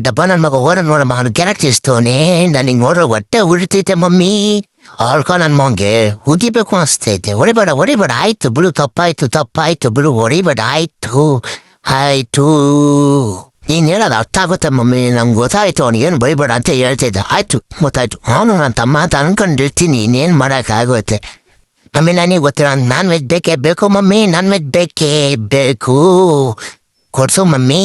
ಡಬ್ಬ ನನ್ನ ಮಗ ಓರ ನೋಡಮ್ಮ ಅವ್ನು ಕೆರಕ್ ಇಸ್ತವನೆ ನನಗೆ ನೋಡ್ರೆ ಹೊಟ್ಟೆ ಉರಿತೈತೆ ಮಮ್ಮಿ. ಅವ್ಳ್ಕೊ ನನ್ನ ಮಗಂಗೆ ಉಗಿಬೇಕು ಅನಿಸ್ತೈತೆ. ಹೊಡಿಬೇಡ ಆಯ್ತು ಬಿಡು, ತಪ್ಪಾಯ್ತು ಬಿಡು, ಹೊಡಿಬೇಡ ಆಯ್ತು. ನೀನು ಹೇಳೋದು ಅರ್ಥ ಆಗುತ್ತೆ ಮಮ್ಮಿ, ನಂಗೆ ಗೊತ್ತಾಯ್ತು ಅವ್ನಿಗೇನು ಬೈಬೇಡ ಅಂತ ಹೇಳ್ತಿದ್ದ. ಆಯ್ತು ಗೊತ್ತಾಯ್ತು, ಅವನು ನನ್ನ ತಮ್ಮ ಅಂತ ಅನ್ಕೊಂಡಿರ್ತೀನಿ, ಇನ್ನೇನು ಮಾಡೋಕ್ಕಾಗುತ್ತೆ. ಮಮ್ಮಿ ನನಗೆ ಗೊತ್ತಿರೋ ನಾನ್ ವೆಜ್ ಬೇಕೇ ಬೇಕು ಮಮ್ಮಿ, ನಾನ್ ವೆಜ್ ಬೇಕೇ ಬೇಕು, ಕೊಡ್ಸು ಮಮ್ಮಿ.